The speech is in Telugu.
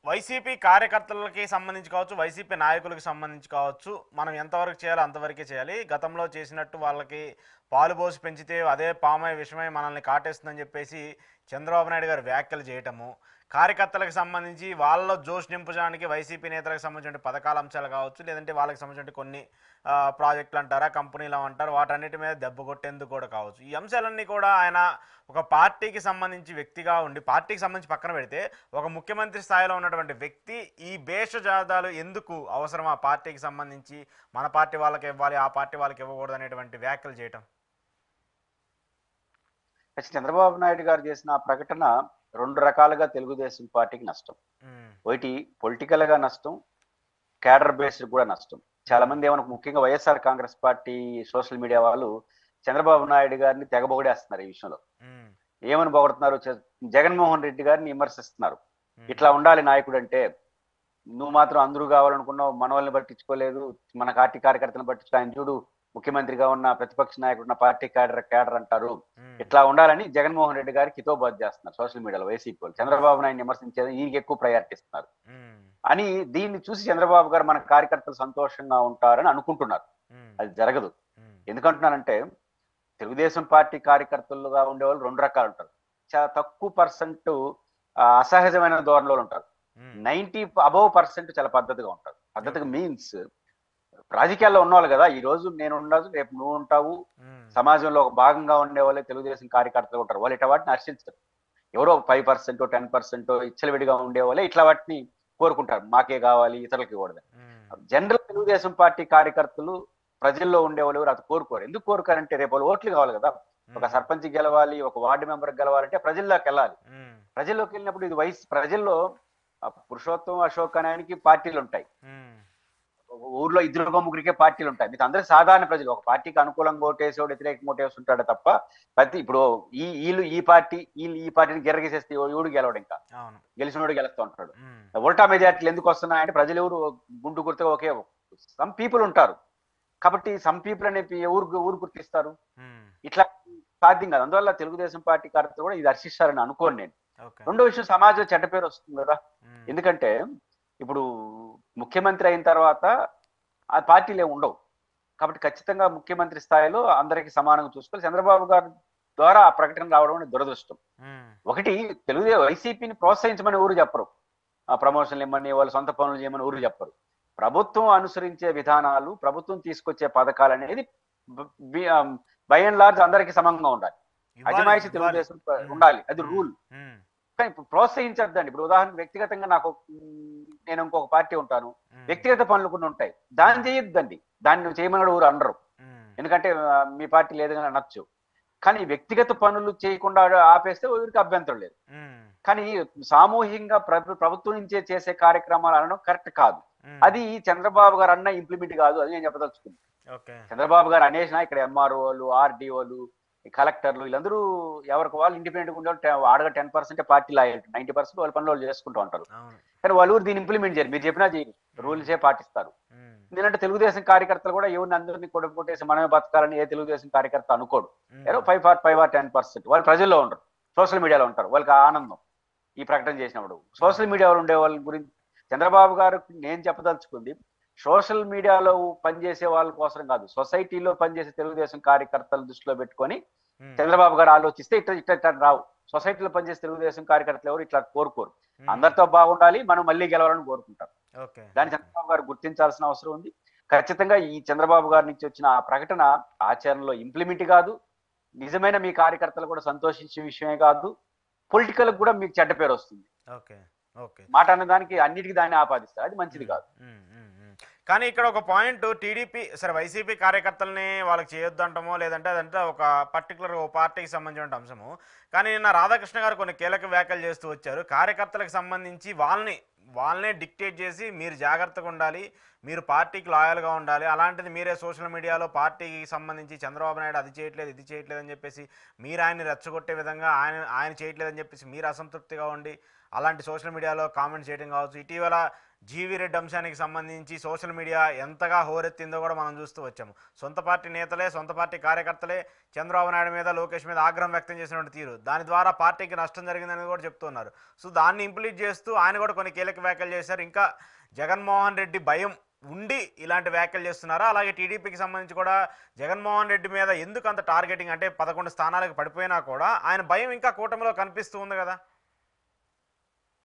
వైసీపీ కార్యకర్తలకి సంబంధించి కావచ్చు, వైసీపీ నాయకులకి సంబంధించి కావచ్చు, మనం ఎంతవరకు చేయాలో అంతవరకే చేయాలి. గతంలో చేసినట్టు వాళ్ళకి పాలు పోసి పెంచితే అదే పామై విషమై మనల్ని కాటేస్తుందని చెప్పేసి చంద్రబాబు నాయుడు గారు వ్యాఖ్యలు చేయటము, కార్యకర్తలకు సంబంధించి వాళ్ళలో జోష్ నింపడానికి వైసీపీ నేతలకు సంబంధించిన పథకాల అంశాలు కావచ్చు, లేదంటే వాళ్ళకి సంబంధించిన కొన్ని ప్రాజెక్టులు అంటారా, కంపెనీలు అంటారు, వాటన్నిటి మీద దెబ్బ కొట్టేందుకు కూడా కావచ్చు. ఈ అంశాలన్నీ కూడా ఆయన ఒక పార్టీకి సంబంధించి వ్యక్తిగా ఉండి, పార్టీకి సంబంధించి పక్కన పెడితే ఒక ముఖ్యమంత్రి స్థాయిలో ఉన్నటువంటి వ్యక్తి ఈ భేషజాదాలు ఎందుకు అవసరం, ఆ పార్టీకి సంబంధించి మన పార్టీ వాళ్ళకి ఇవ్వాలి, ఆ పార్టీ వాళ్ళకి ఇవ్వకూడదు అనేటువంటి వ్యాఖ్యలు చేయటం. చంద్రబాబు నాయుడు గారు చేసిన ఆ ప్రకటన రెండు రకాలుగా తెలుగుదేశం పార్టీకి నష్టం. ఉమ్, ఒకటి పొలిటికల్ గా నష్టం, క్యాడర్ బేస్డ్ కూడా నష్టం. చాలా మంది ఏమన్నా ముఖ్యంగా YSR Congress party social media వాళ్ళు చంద్రబాబు నాయుడు గారిని తెగబొగడేస్తున్నారు ఈ విషయంలో. ఉమ్, ఏమని పొగడుతున్నారు? జగన్మోహన్ రెడ్డి గారిని విమర్శిస్తున్నారు. ఉమ్, ఇట్లా ఉండాలి నాయకుడు అంటే, నువ్వు మాత్రం అందరూ కావాలనుకున్నావు, మన వాళ్ళని పట్టించుకోలేదు, మన పార్టీ కార్యకర్తలను పట్టించుకో, ఆయన చూడు ముఖ్యమంత్రిగా ఉన్న ప్రతిపక్ష నాయకుడు ఉన్న పార్టీ క్యాడర్ అంటారు. ఉమ్, ఇట్లా ఉండాలని జగన్మోహన్ రెడ్డి గారికి హితోబాద్ చేస్తున్నారు సోషల్ మీడియాలో వైసీపీ వాళ్ళు. చంద్రబాబు నాయుడు విమర్శించేది ఈయనకి ఎక్కువ ప్రయారిటీ ఇస్తున్నారు ఉమ్, అని దీన్ని చూసి చంద్రబాబు గారు మన కార్యకర్తలు సంతోషంగా ఉంటారని అనుకుంటున్నారు. ఉమ్, అది జరగదు. ఉమ్, ఎందుకంటున్నానంటే, తెలుగుదేశం పార్టీ కార్యకర్తలుగా ఉండేవాళ్ళు రెండు రకాలు ఉంటారు. చాలా తక్కువ పర్సెంట్ అసహజమైన ధోరణిలో ఉంటారు. ఉమ్, 90% చాలా పద్ధతిగా ఉంటారు. పద్ధతిగా మీన్స్ రాజకీయాల్లో ఉన్నవాళ్ళు కదా, ఈ రోజు నేను ఉండదు, రేపు నువ్వు ఉంటావు. ఉమ్, సమాజంలో ఒక భాగంగా ఉండే వాళ్ళే తెలుగుదేశం కార్యకర్తలు ఉంటారు. వాళ్ళు ఇట్లా వాటిని హర్షించరు. ఎవరో 5% 10% ఇచ్చలవిడిగా ఉండే వాళ్ళే ఇట్లా వాటిని కోరుకుంటారు. మాకే కావాలి, ఇతరులకి ఇవ్వడదు. ఉమ్, జనరల్ తెలుగుదేశం పార్టీ కార్యకర్తలు ప్రజల్లో ఉండేవాళ్ళు ఎవరు అది కోరుకోరు. ఎందుకు కోరుకోరంటే, రేపు వాళ్ళు ఓట్లు కావాలి కదా. ఒక సర్పంచ్ గెలవాలి, ఒక వార్డు మెంబర్ గెలవాలంటే ప్రజల్లోకి వెళ్ళాలి. ఉమ్, ప్రజల్లోకి వెళ్ళినప్పుడు ఇది ప్రజల్లో పురుషోత్తం అశోక్ అనే ఆయనకి పార్టీలు ఉంటాయి. ఉమ్, ఊర్లో ఇద్దరు ముగ్గురికే పార్టీలు ఉంటాయి. మీకు అందరూ సాధారణ ప్రజలు. ఒక పార్టీకి అనుకూలంగా ఓటేసేవాడు, వ్యతిరేకంగా ఓటేసి ఉంటాడు తప్ప ఇప్పుడు వీళ్ళు ఈ పార్టీ, వీళ్ళు ఈ పార్టీని గిరగేసేస్తే ఎవడు గెలవడు. ఇంకా అవును, గెలిచినోడు గెలుస్తూ ఉంటాడు. ఉమ్, ఉల్టా మెజార్టీలు ఎందుకు వస్తున్నాయంటే, ప్రజలు ఎవరు గుండు గుర్తుగా ఒకే సమ్ పీపుల్ ఉంటారు కాబట్టి సమ్ పీపుల్ అనే ఊరు గుర్తిస్తారు. ఉమ్, ఇట్లా సాధ్యం కాదు. అందువల్ల తెలుగుదేశం పార్టీ కార్యకర్తలు కూడా ఇది హర్షిస్తారని అనుకోను నేను. ఓకే, రెండో విషయం, సమాజంలో చెడ్డ పేరు వస్తుంది కదా. ఉమ్, ఎందుకంటే ఇప్పుడు ముఖ్యమంత్రి అయిన తర్వాత ఆ పార్టీలు ఏమి ఉండవు కాబట్టి ఖచ్చితంగా ముఖ్యమంత్రి స్థాయిలో అందరికీ సమానంగా చూసుకోవాలి. చంద్రబాబు గారి ద్వారా ఆ ప్రకటన రావడం అనేది దురదృష్టం. ఉమ్, ఒకటి, వైసీపీని ప్రోత్సహించమని ఊరు చెప్పరు. ఆ ప్రమోషన్లు ఇమ్మని, వాళ్ళు సొంత పనులు చేయమని ఊరు చెప్పరు. ప్రభుత్వం అనుసరించే విధానాలు, ప్రభుత్వం తీసుకొచ్చే పథకాలు అనేది బై అండ్ లార్జ్ అందరికీ సమంగా ఉండాలి. ఇవ్వాలి, అజమాయిషి ఇవ్వాలి. తెలుగుదేశం ఉమ్, ఉండాలి, అది ఉమ్, రూల్. ఉమ్, కానీ ఇప్పుడు ప్రోత్సహించద్దండి. ఇప్పుడు ఉదాహరణకు వ్యక్తిగతంగా నేను ఇంకొక పార్టీ ఉంటాను, ఉమ్, వ్యక్తిగత పనులు కొన్ని ఉంటాయి, దాన్ని చేయొద్దండి. దాన్ని నువ్వు చేయమని ఊరు అనరు. ఉమ్, ఎందుకంటే మీ పార్టీ లేదని అనొచ్చు. కానీ వ్యక్తిగత పనులు చేయకుండా ఆపేస్తే ఊరికి అభ్యంతరం లేదు. ఉమ్, కానీ సామూహికంగా ప్రభుత్వం నుంచే చేసే కార్యక్రమాలు అనడం కరెక్ట్ కాదు. ఉమ్, అది చంద్రబాబు గారు అన్న ఇంప్లిమెంట్ కాదు, అది నేను చెప్పదలుచుకుంది. ఓకే, చంద్రబాబు గారు అనేసిన ఇక్కడ ఎంఆర్ఓలు, ఆర్డీఓలు, కలెక్టర్లు వీళ్ళందరూ ఎవరికి వాళ్ళు ఇండిపెండెంట్ ఉండే ఆడగా 10% పార్టీ లాయల్టీ, 90% వాళ్ళ పనులు వాళ్ళు చేసుకుంటూ ఉంటారు. అవును, కానీ వాళ్ళు దీన్ని ఇంప్లిమెంట్ చేయరు. మీరు చెప్పినా చేయరు, రూల్సే పాటిస్తారు. ఉమ్, ఎందుకంటే తెలుగుదేశం కార్యకర్తలు కూడా ఎవరిని అందరినీ కొట్టేసి మనమే బతకాలని ఏ తెలుగుదేశం కార్యకర్త అనుకోడు. ఉమ్, ఏదో 5 or 10% వాళ్ళు ప్రజల్లో ఉండరు, సోషల్ మీడియాలో ఉంటారు. వాళ్ళకి ఆనందం ఈ ప్రకటన చేసినప్పుడు. సోషల్ మీడియాలో ఉండే వాళ్ళ గురించి చంద్రబాబు గారు నేను చెప్పదలుచుకుంది, సోషల్ మీడియాలో పనిచేసే వాళ్ళ కోసం కాదు, సొసైటీలో పనిచేసే తెలుగుదేశం కార్యకర్తలు దృష్టిలో పెట్టుకొని ఉమ్, చంద్రబాబు గారు ఆలోచిస్తే ఇట్లా రావు. సొసైటీలో పనిచేసే తెలుగుదేశం కార్యకర్తలు ఎవరు ఇట్లా కోరుకోరు. ఉమ్, అందరితో బాగుండాలి, మనం మళ్ళీ గెలవాలని కోరుకుంటారు. ఓకే, దాన్ని చంద్రబాబు గారు గుర్తించాల్సిన అవసరం ఉంది. ఖచ్చితంగా ఈ చంద్రబాబు గారి నుంచి వచ్చిన ఆ ప్రకటన ఆచరణలో ఇంప్లిమెంట్ కాదు. నిజమైన మీ కార్యకర్తలు కూడా సంతోషించే విషయమే కాదు, పొలిటికల్ కూడా మీకు చెడ్డ పేరు వస్తుంది. ఓకే, ఓకే, మాట అన్నదానికి అన్నిటికీ దాన్ని ఆపాదిస్తారు, అది మంచిది కాదు. ఉమ్, ఉమ్, ఉమ్. కానీ ఇక్కడ ఒక పాయింట్, టీడీపీ సరే వైసీపీ కార్యకర్తల్ని వాళ్ళకి చేయొద్దు అంటామో, లేదంటే అదంటే ఒక పర్టికులర్ ఓ పార్టీకి సంబంధించిన అంశము. కానీ నిన్న రాధాకృష్ణ గారు కొన్ని కీలక వ్యాఖ్యలు చేస్తూ వచ్చారు. కార్యకర్తలకు సంబంధించి వాళ్ళనే డిక్టేట్ చేసి మీరు జాగ్రత్తగా ఉండాలి, మీరు పార్టీకి లాయల్గా ఉండాలి, అలాంటిది మీరే సోషల్ మీడియాలో పార్టీకి సంబంధించి చంద్రబాబు నాయుడు అది చేయట్లేదు ఇది చేయట్లేదు అని చెప్పేసి మీరు ఆయన్ని రెచ్చగొట్టే విధంగా ఆయన చేయట్లేదని చెప్పేసి మీరు అసంతృప్తిగా ఉండి అలాంటి సోషల్ మీడియాలో కామెంట్ చేయడం కావచ్చు. ఇటీవల జీవీ రెడ్డి అంశానికి సంబంధించి సోషల్ మీడియా ఎంతగా హోరెత్తిందో కూడా మనం చూస్తూ వచ్చాము. సొంత పార్టీ నేతలే, సొంత పార్టీ కార్యకర్తలే చంద్రబాబు నాయుడు మీద, లోకేష్ మీద ఆగ్రహం వ్యక్తం చేసినటువంటి తీరు, దాని ద్వారా పార్టీకి నష్టం జరిగిందని కూడా చెప్తున్నారు. సో దాన్ని ఇంప్లీట్ చేస్తూ ఆయన కూడా కొన్ని కీలక వ్యాఖ్యలు చేశారు. ఇంకా జగన్మోహన్ రెడ్డి భయం ఉండి ఇలాంటి వ్యాఖ్యలు చేస్తున్నారా? అలాగే టీడీపీకి సంబంధించి కూడా జగన్మోహన్ రెడ్డి మీద ఎందుకు అంత టార్గెటింగ్, అంటే 11 స్థానాలకు పడిపోయినా కూడా ఆయన భయం ఇంకా కూటమిలో కనిపిస్తూ ఉంది కదా.